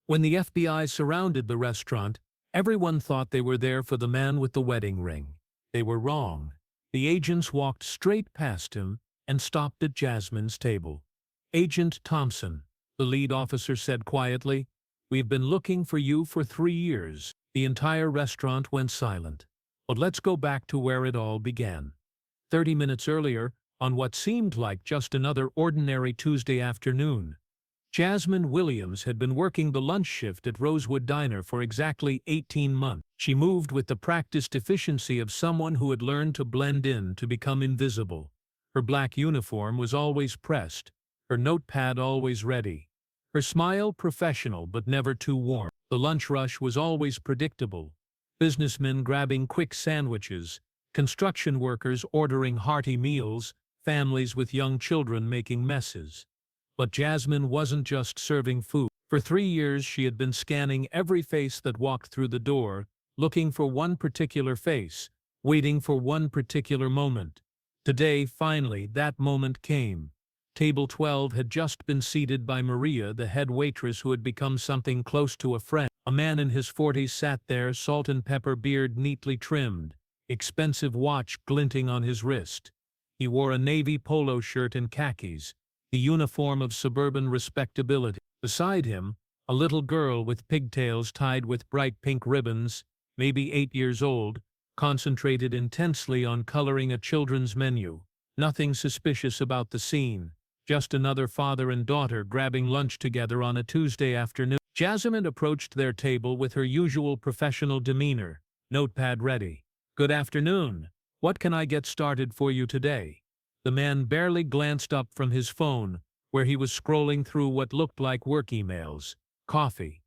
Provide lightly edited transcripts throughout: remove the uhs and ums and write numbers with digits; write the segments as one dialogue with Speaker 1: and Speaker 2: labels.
Speaker 1: When the FBI surrounded the restaurant, everyone thought they were there for the man with the wedding ring. They were wrong. The agents walked straight past him and stopped at Jasmine's table. "Agent Thompson," the lead officer said quietly, "we've been looking for you for 3 years." The entire restaurant went silent. But let's go back to where it all began. 30 minutes earlier, on what seemed like just another ordinary Tuesday afternoon, Jasmine Williams had been working the lunch shift at Rosewood Diner for exactly 18 months. She moved with the practiced efficiency of someone who had learned to blend in to become invisible. Her black uniform was always pressed, her notepad always ready, her smile professional but never too warm. The lunch rush was always predictable. Businessmen grabbing quick sandwiches, construction workers ordering hearty meals, families with young children making messes. But Jasmine wasn't just serving food. For 3 years she had been scanning every face that walked through the door, looking for one particular face, waiting for one particular moment. Today, finally, that moment came. Table 12 had just been seated by Maria, the head waitress who had become something close to a friend. A man in his 40s sat there, salt and pepper beard neatly trimmed, expensive watch glinting on his wrist. He wore a navy polo shirt and khakis, the uniform of suburban respectability. Beside him, a little girl with pigtails tied with bright pink ribbons, maybe 8 years old, concentrated intensely on coloring a children's menu. Nothing suspicious about the scene. Just another father and daughter grabbing lunch together on a Tuesday afternoon. Jasmine approached their table with her usual professional demeanor, notepad ready. "Good afternoon. What can I get started for you today?" The man barely glanced up from his phone, where he was scrolling through what looked like work emails. "Coffee.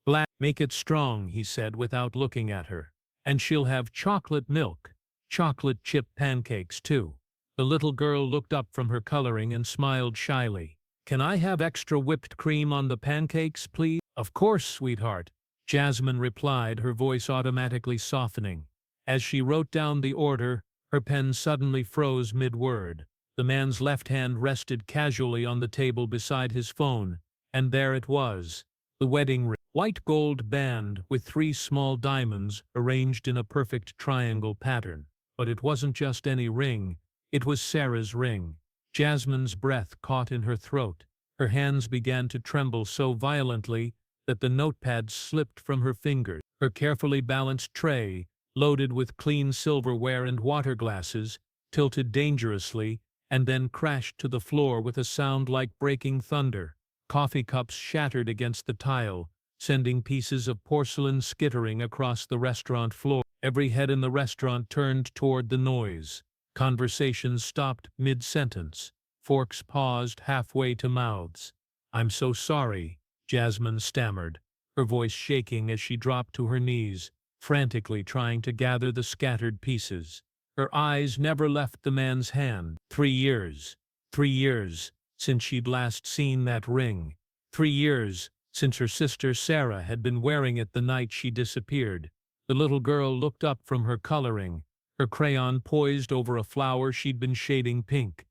Speaker 1: Black. Make it strong," he said without looking at her. "And she'll have chocolate milk. Chocolate chip pancakes, too." The little girl looked up from her coloring and smiled shyly. "Can I have extra whipped cream on the pancakes, please?" "Of course, sweetheart," Jasmine replied, her voice automatically softening. As she wrote down the order, her pen suddenly froze mid-word. The man's left hand rested casually on the table beside his phone, and there it was, the wedding ring. White gold band with 3 small diamonds arranged in a perfect triangle pattern. But it wasn't just any ring. It was Sarah's ring. Jasmine's breath caught in her throat. Her hands began to tremble so violently that the notepad slipped from her fingers. Her carefully balanced tray, loaded with clean silverware and water glasses, tilted dangerously and then crashed to the floor with a sound like breaking thunder. Coffee cups shattered against the tile, sending pieces of porcelain skittering across the restaurant floor. Every head in the restaurant turned toward the noise. Conversations stopped mid-sentence. Forks paused halfway to mouths. "I'm so sorry," Jasmine stammered, her voice shaking as she dropped to her knees, frantically trying to gather the scattered pieces. Her eyes never left the man's hand. 3 years. 3 years since she'd last seen that ring. 3 years since her sister Sarah had been wearing it the night she disappeared. The little girl looked up from her coloring, her crayon poised over a flower she'd been shading pink.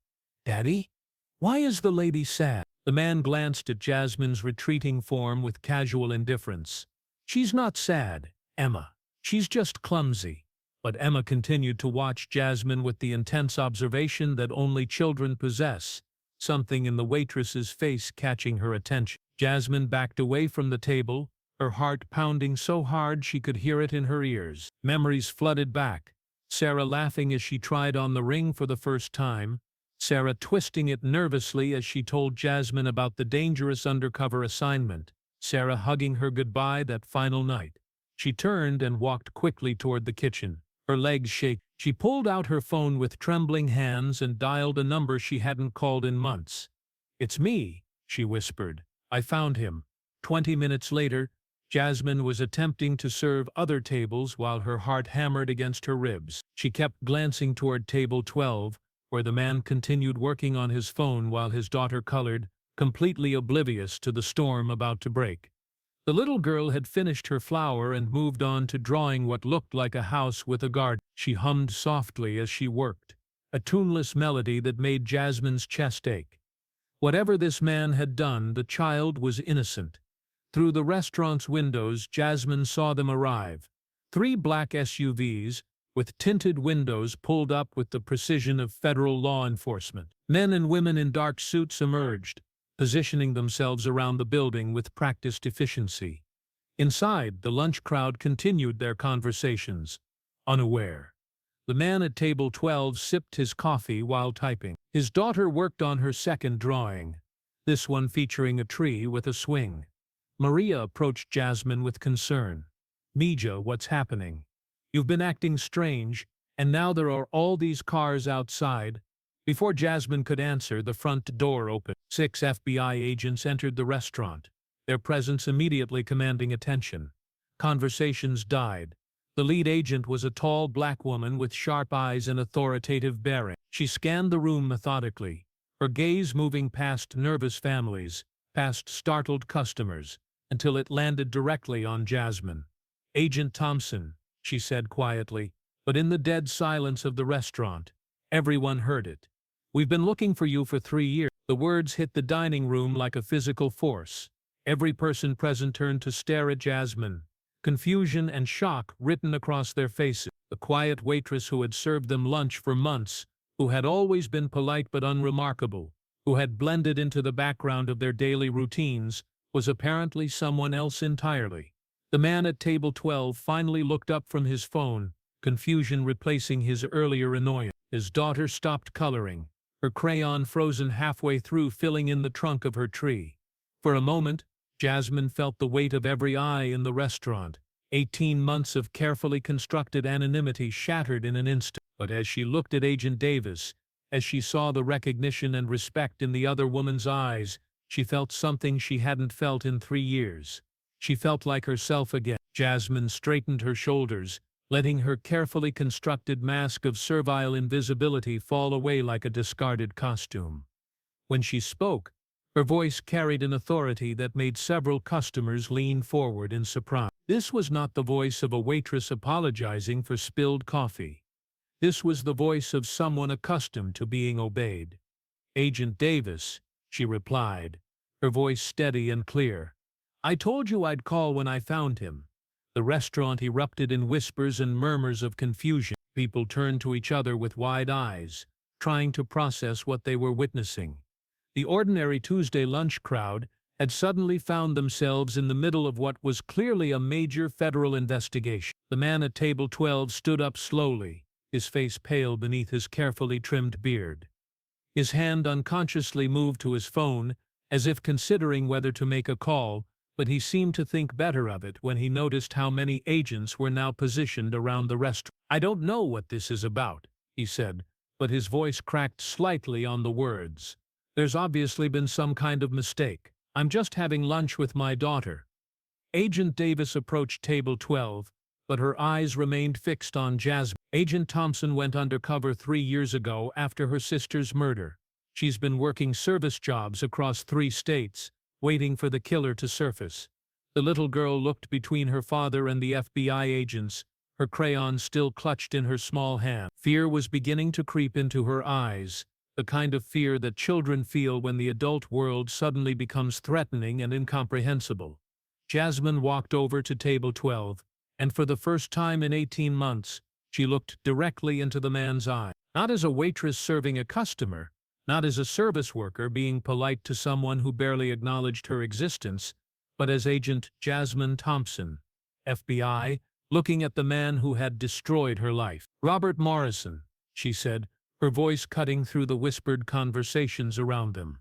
Speaker 1: "Daddy? Why is the lady sad?" The man glanced at Jasmine's retreating form with casual indifference. "She's not sad, Emma. She's just clumsy." But Emma continued to watch Jasmine with the intense observation that only children possess, something in the waitress's face catching her attention. Jasmine backed away from the table, her heart pounding so hard she could hear it in her ears. Memories flooded back. Sarah laughing as she tried on the ring for the first time, Sarah twisting it nervously as she told Jasmine about the dangerous undercover assignment, Sarah hugging her goodbye that final night. She turned and walked quickly toward the kitchen, her legs shaking. She pulled out her phone with trembling hands and dialed a number she hadn't called in months. "It's me," she whispered. "I found him." 20 minutes later, Jasmine was attempting to serve other tables while her heart hammered against her ribs. She kept glancing toward table 12, where the man continued working on his phone while his daughter colored, completely oblivious to the storm about to break. The little girl had finished her flower and moved on to drawing what looked like a house with a garden. She hummed softly as she worked, a tuneless melody that made Jasmine's chest ache. Whatever this man had done, the child was innocent. Through the restaurant's windows, Jasmine saw them arrive. 3 black SUVs, with tinted windows pulled up with the precision of federal law enforcement. Men and women in dark suits emerged, positioning themselves around the building with practiced efficiency. Inside, the lunch crowd continued their conversations, unaware. The man at table 12 sipped his coffee while typing. His daughter worked on her second drawing, this one featuring a tree with a swing. Maria approached Jasmine with concern. "Mija, what's happening? You've been acting strange, and now there are all these cars outside." Before Jasmine could answer, the front door opened. 6 FBI agents entered the restaurant, their presence immediately commanding attention. Conversations died. The lead agent was a tall black woman with sharp eyes and authoritative bearing. She scanned the room methodically, her gaze moving past nervous families, past startled customers, until it landed directly on Jasmine. "Agent Thompson," she said quietly, but in the dead silence of the restaurant, everyone heard it. "We've been looking for you for 3 years." The words hit the dining room like a physical force. Every person present turned to stare at Jasmine, confusion and shock written across their faces. The quiet waitress who had served them lunch for months, who had always been polite but unremarkable, who had blended into the background of their daily routines, was apparently someone else entirely. The man at table 12 finally looked up from his phone, confusion replacing his earlier annoyance. His daughter stopped coloring, her crayon frozen halfway through filling in the trunk of her tree. For a moment, Jasmine felt the weight of every eye in the restaurant. 18 months of carefully constructed anonymity shattered in an instant. But as she looked at Agent Davis, as she saw the recognition and respect in the other woman's eyes, she felt something she hadn't felt in 3 years. She felt like herself again. Jasmine straightened her shoulders, letting her carefully constructed mask of servile invisibility fall away like a discarded costume. When she spoke, her voice carried an authority that made several customers lean forward in surprise. This was not the voice of a waitress apologizing for spilled coffee. This was the voice of someone accustomed to being obeyed. "Agent Davis," she replied, her voice steady and clear. "I told you I'd call when I found him." The restaurant erupted in whispers and murmurs of confusion. People turned to each other with wide eyes, trying to process what they were witnessing. The ordinary Tuesday lunch crowd had suddenly found themselves in the middle of what was clearly a major federal investigation. The man at table 12 stood up slowly, his face pale beneath his carefully trimmed beard. His hand unconsciously moved to his phone, as if considering whether to make a call, but he seemed to think better of it when he noticed how many agents were now positioned around the restaurant. "I don't know what this is about," he said, but his voice cracked slightly on the words. "There's obviously been some kind of mistake. I'm just having lunch with my daughter." Agent Davis approached table 12, but her eyes remained fixed on Jasmine. "Agent Thompson went undercover 3 years ago after her sister's murder. She's been working service jobs across 3 states, waiting for the killer to surface." The little girl looked between her father and the FBI agents, her crayon still clutched in her small hand. Fear was beginning to creep into her eyes, the kind of fear that children feel when the adult world suddenly becomes threatening and incomprehensible. Jasmine walked over to table 12, and for the first time in 18 months, she looked directly into the man's eye. Not as a waitress serving a customer, not as a service worker being polite to someone who barely acknowledged her existence, but as Agent Jasmine Thompson, FBI, looking at the man who had destroyed her life. "Robert Morrison," she said, her voice cutting through the whispered conversations around them.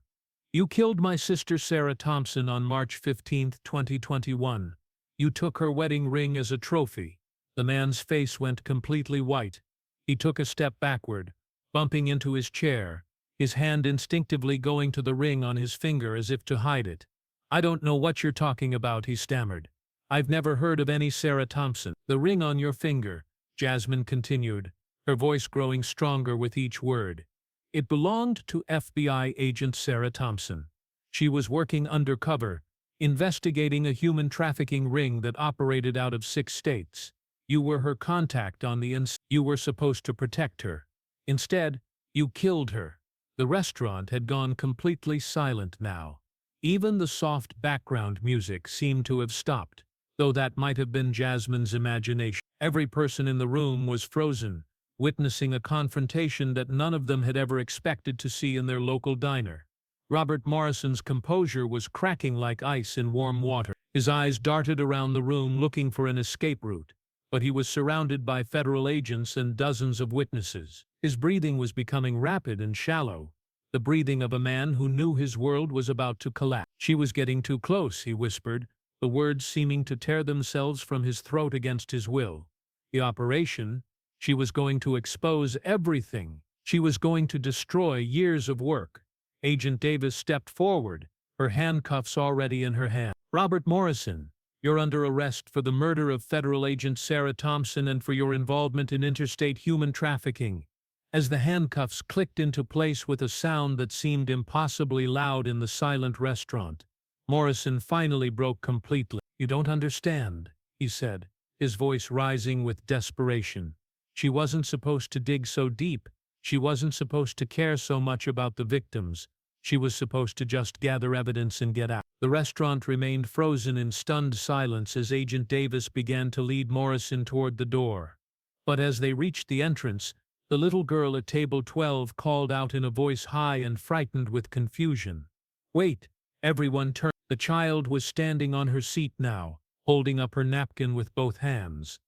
Speaker 1: "You killed my sister Sarah Thompson on March 15, 2021. You took her wedding ring as a trophy." The man's face went completely white. He took a step backward, bumping into his chair, his hand instinctively going to the ring on his finger as if to hide it. "I don't know what you're talking about," he stammered. "I've never heard of any Sarah Thompson." "The ring on your finger," Jasmine continued, her voice growing stronger with each word. "It belonged to FBI agent Sarah Thompson. She was working undercover, investigating a human trafficking ring that operated out of 6 states. You were her contact on the inside. You were supposed to protect her. Instead, you killed her." The restaurant had gone completely silent now. Even the soft background music seemed to have stopped, though that might have been Jasmine's imagination. Every person in the room was frozen, witnessing a confrontation that none of them had ever expected to see in their local diner. Robert Morrison's composure was cracking like ice in warm water. His eyes darted around the room looking for an escape route, but he was surrounded by federal agents and dozens of witnesses. His breathing was becoming rapid and shallow, the breathing of a man who knew his world was about to collapse. "She was getting too close," he whispered, the words seeming to tear themselves from his throat against his will. The operation, she was going to expose everything. She was going to destroy years of work. Agent Davis stepped forward, her handcuffs already in her hand. "Robert Morrison, you're under arrest for the murder of federal agent Amara Thompson and for your involvement in interstate human trafficking." As the handcuffs clicked into place with a sound that seemed impossibly loud in the silent restaurant, Morrison finally broke completely. "You don't understand," he said, his voice rising with desperation. "She wasn't supposed to dig so deep. She wasn't supposed to care so much about the victims. She was supposed to just gather evidence and get out." The restaurant remained frozen in stunned silence as Agent Davis began to lead Morrison toward the door. But as they reached the entrance, the little girl at table 12 called out in a voice high and frightened with confusion. "Wait!" Everyone turned. The child was standing on her seat now, holding up her napkin with both hands.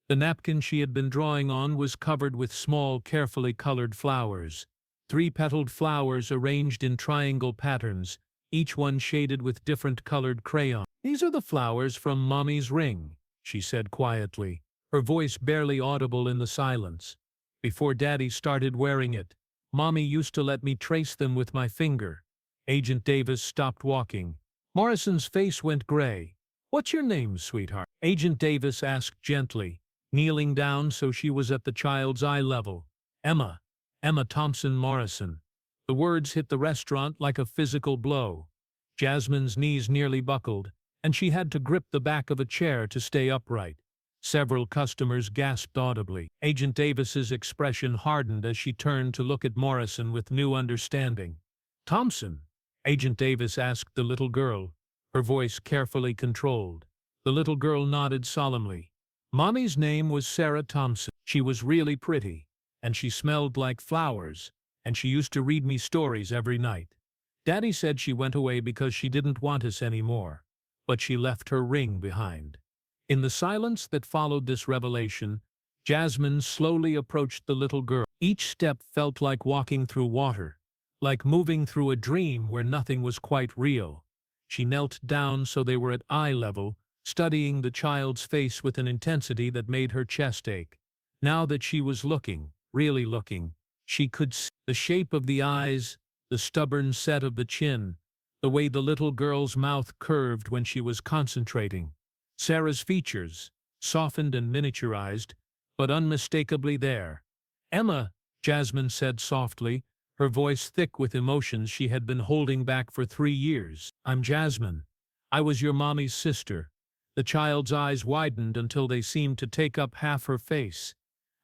Speaker 1: The napkin she had been drawing on was covered with small, carefully colored flowers. 3-petaled flowers arranged in triangle patterns, each one shaded with different colored crayon. "These are the flowers from Mommy's ring," she said quietly, her voice barely audible in the silence. "Before Daddy started wearing it, Mommy used to let me trace them with my finger." Agent Davis stopped walking. Morrison's face went gray. "What's your name, sweetheart?" Agent Davis asked gently, kneeling down so she was at the child's eye level. Emma Thompson Morrison." The words hit the restaurant like a physical blow. Jasmine's knees nearly buckled, and she had to grip the back of a chair to stay upright. Several customers gasped audibly. Agent Davis's expression hardened as she turned to look at Morrison with new understanding. "Thompson?" Agent Davis asked the little girl, her voice carefully controlled. The little girl nodded solemnly. "Mommy's name was Amara Thompson. She was really pretty, and she smelled like flowers, and she used to read me stories every night. Daddy said she went away because she didn't want us anymore, but she left her ring behind." In the silence that followed this revelation, Jasmine slowly approached the little girl. Each step felt like walking through water, like moving through a dream where nothing was quite real. She knelt down so they were at eye level, studying the child's face with an intensity that made her chest ache. Now that she was looking, really looking, she could see the shape of the eyes, the stubborn set of the chin, the way the little girl's mouth curved when she was concentrating. Sarah's features, softened and miniaturized, but unmistakably there. "Emma," Jasmine said softly, her voice thick with emotions she had been holding back for 3 years. "I'm Jasmine. I was your mommy's sister." The child's eyes widened until they seemed to take up half her face.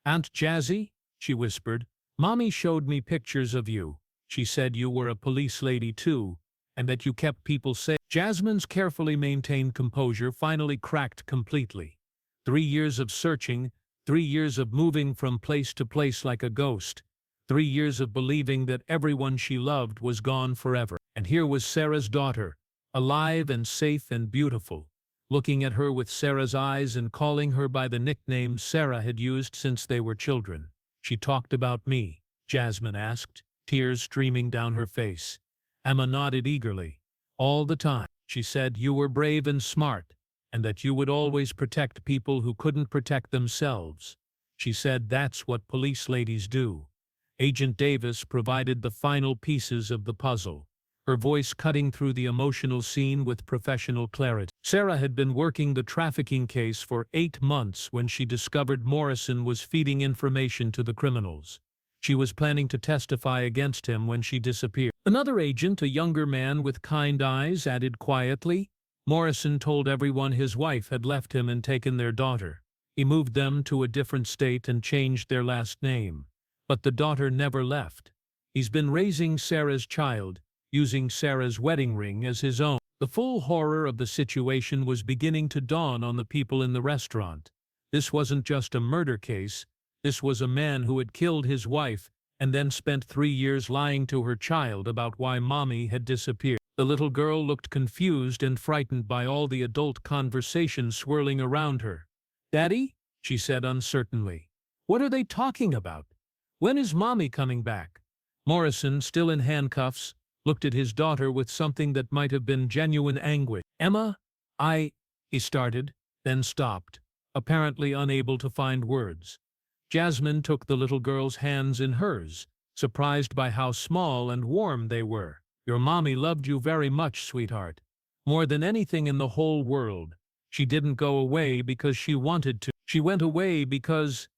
Speaker 1: "Aunt Jazzy?" she whispered. "Mommy showed me pictures of you. She said you were a police lady too, and that you kept people safe." Jasmine's carefully maintained composure finally cracked completely. 3 years of searching, 3 years of moving from place to place like a ghost, 3 years of believing that everyone she loved was gone forever. And here was Sarah's daughter, alive and safe and beautiful, looking at her with Sarah's eyes and calling her by the nickname Sarah had used since they were children. "She talked about me?" Jasmine asked, tears streaming down her face. Emma nodded eagerly. "All the time. She said you were brave and smart, and that you would always protect people who couldn't protect themselves. She said that's what police ladies do." Agent Davis provided the final pieces of the puzzle, her voice cutting through the emotional scene with professional clarity. Sarah had been working the trafficking case for 8 months when she discovered Morrison was feeding information to the criminals. She was planning to testify against him when she disappeared. Another agent, a younger man with kind eyes, added quietly, "Morrison told everyone his wife had left him and taken their daughter. He moved them to a different state and changed their last name. But the daughter never left. He's been raising Sarah's child, using Sarah's wedding ring as his own. The full horror of the situation was beginning to dawn on the people in the restaurant. This wasn't just a murder case. This was a man who had killed his wife and then spent 3 years lying to her child about why mommy had disappeared. The little girl looked confused and frightened by all the adult conversation swirling around her. "Daddy?" she said uncertainly. "What are they talking about? When is mommy coming back?" Morrison, still in handcuffs, looked at his daughter with something that might have been genuine anguish. "Emma, he started, then stopped, apparently unable to find words. Jasmine took the little girl's hands in hers, surprised by how small and warm they were. "Your mommy loved you very much, sweetheart. More than anything in the whole world. She didn't go away because she wanted to. She went away because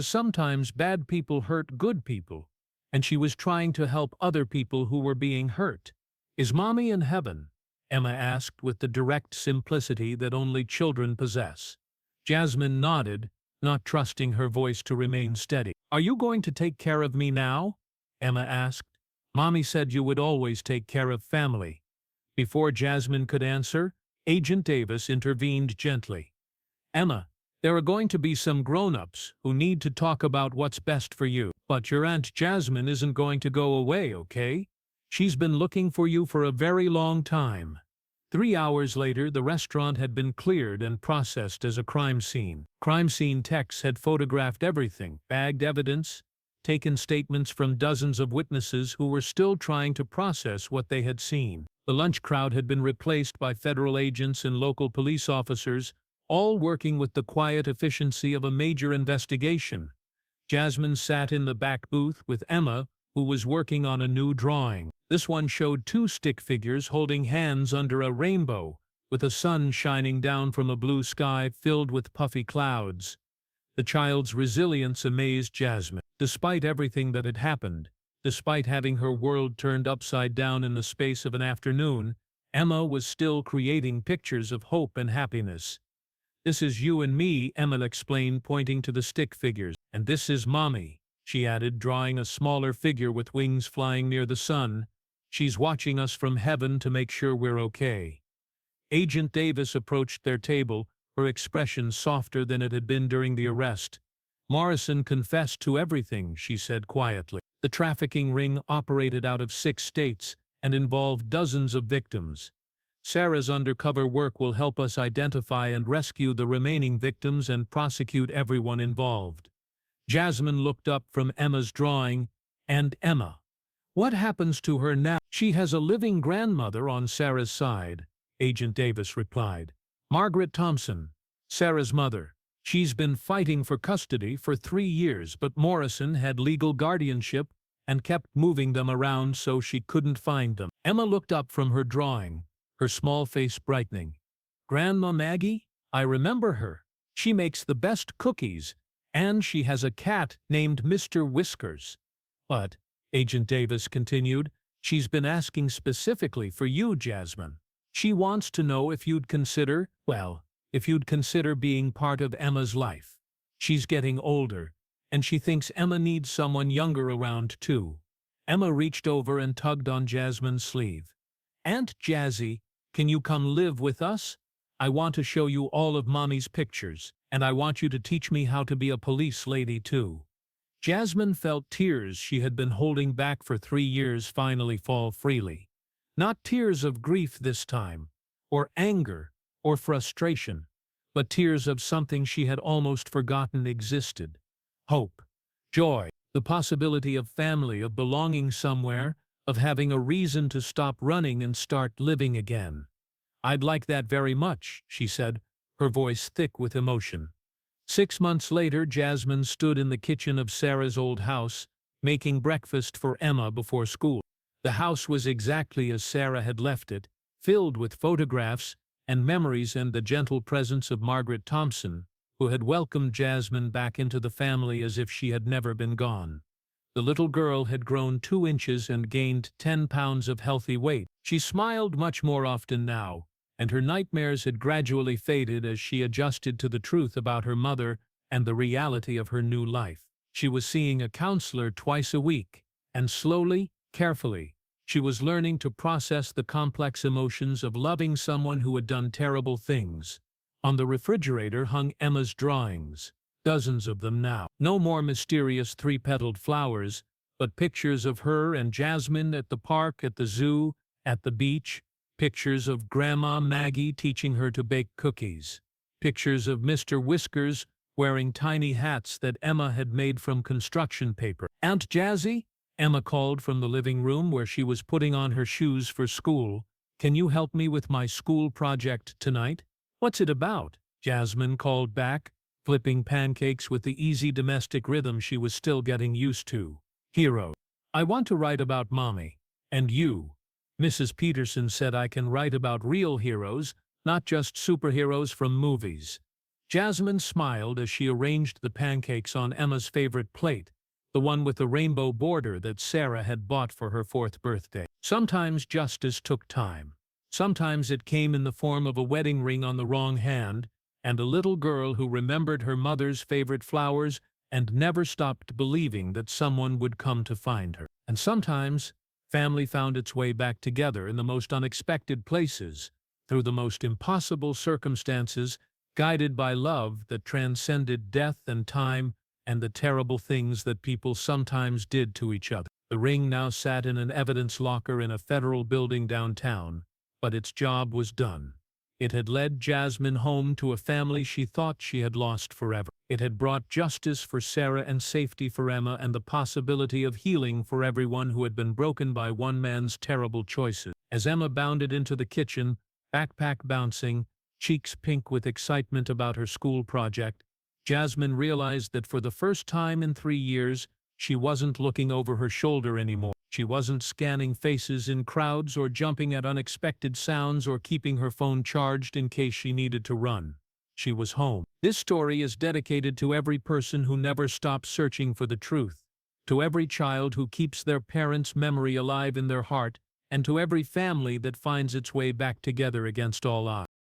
Speaker 1: sometimes bad people hurt good people, and she was trying to help other people who were being hurt." "Is mommy in heaven?" Emma asked with the direct simplicity that only children possess. Jasmine nodded, not trusting her voice to remain steady. "Are you going to take care of me now?" Emma asked. "Mommy said you would always take care of family." Before Jasmine could answer, Agent Davis intervened gently. "Emma, there are going to be some grown-ups who need to talk about what's best for you. But your Aunt Jasmine isn't going to go away, okay? She's been looking for you for a very long time." 3 hours later, the restaurant had been cleared and processed as a crime scene. Crime scene techs had photographed everything, bagged evidence, taken statements from dozens of witnesses who were still trying to process what they had seen. The lunch crowd had been replaced by federal agents and local police officers, all working with the quiet efficiency of a major investigation. Jasmine sat in the back booth with Emma, who was working on a new drawing. This one showed 2 stick figures holding hands under a rainbow, with a sun shining down from a blue sky filled with puffy clouds. The child's resilience amazed Jasmine. Despite everything that had happened, despite having her world turned upside down in the space of an afternoon, Emma was still creating pictures of hope and happiness. "This is you and me," Emma explained, pointing to the stick figures. "And this is mommy," she added, drawing a smaller figure with wings flying near the sun. "She's watching us from heaven to make sure we're okay." Agent Davis approached their table, her expression softer than it had been during the arrest. "Morrison confessed to everything," she said quietly. "The trafficking ring operated out of 6 states and involved dozens of victims. Sarah's undercover work will help us identify and rescue the remaining victims and prosecute everyone involved." Jasmine looked up from Emma's drawing. "And Emma, what happens to her now?" "She has a living grandmother on Sarah's side," Agent Davis replied. "Margaret Thompson, Sarah's mother. She's been fighting for custody for 3 years, but Morrison had legal guardianship and kept moving them around so she couldn't find them." Emma looked up from her drawing, her small face brightening. "Grandma Maggie? I remember her. She makes the best cookies, and she has a cat named Mr. Whiskers. But," Agent Davis continued, "she's been asking specifically for you, Jasmine. She wants to know if you'd consider being part of Emma's life. She's getting older, and she thinks Emma needs someone younger around too." Emma reached over and tugged on Jasmine's sleeve. "Aunt Jazzy, can you come live with us? I want to show you all of Mommy's pictures, and I want you to teach me how to be a police lady too." Jasmine felt tears she had been holding back for 3 years finally fall freely. Not tears of grief this time, or anger, or frustration, but tears of something she had almost forgotten existed. Hope, joy, the possibility of family, of belonging somewhere, of having a reason to stop running and start living again. "I'd like that very much," she said, her voice thick with emotion. 6 months later, Jasmine stood in the kitchen of Sarah's old house, making breakfast for Emma before school. The house was exactly as Sarah had left it, filled with photographs and memories and the gentle presence of Margaret Thompson, who had welcomed Jasmine back into the family as if she had never been gone. The little girl had grown 2 inches and gained 10 pounds of healthy weight. She smiled much more often now, and her nightmares had gradually faded as she adjusted to the truth about her mother and the reality of her new life. She was seeing a counselor twice a week, and slowly, carefully, She was learning to process the complex emotions of loving someone who had done terrible things. On the refrigerator hung Emma's drawings, dozens of them now. No more mysterious three-petaled flowers, but pictures of her and Jasmine at the park, at the zoo, at the beach, pictures of Grandma Maggie teaching her to bake cookies, pictures of Mr. Whiskers wearing tiny hats that Emma had made from construction paper. "Aunt Jazzy?" Emma called from the living room where she was putting on her shoes for school. "Can you help me with my school project tonight?" "What's it about?" Jasmine called back, flipping pancakes with the easy domestic rhythm she was still getting used to. "Hero. I want to write about Mommy. And you. Mrs. Peterson said I can write about real heroes, not just superheroes from movies." Jasmine smiled as she arranged the pancakes on Emma's favorite plate, the one with the rainbow border that Sarah had bought for her 4th birthday. Sometimes justice took time. Sometimes it came in the form of a wedding ring on the wrong hand, and a little girl who remembered her mother's favorite flowers and never stopped believing that someone would come to find her. And sometimes, family found its way back together in the most unexpected places, through the most impossible circumstances, guided by love that transcended death and time and the terrible things that people sometimes did to each other. The ring now sat in an evidence locker in a federal building downtown, but its job was done. It had led Jasmine home to a family she thought she had lost forever. It had brought justice for Sarah and safety for Emma and the possibility of healing for everyone who had been broken by one man's terrible choices. As Emma bounded into the kitchen, backpack bouncing, cheeks pink with excitement about her school project, Jasmine realized that for the first time in 3 years, she wasn't looking over her shoulder anymore. She wasn't scanning faces in crowds or jumping at unexpected sounds or keeping her phone charged in case she needed to run. She was home. This story is dedicated to every person who never stops searching for the truth, to every child who keeps their parents' memory alive in their heart, and to every family that finds its way back together against all odds.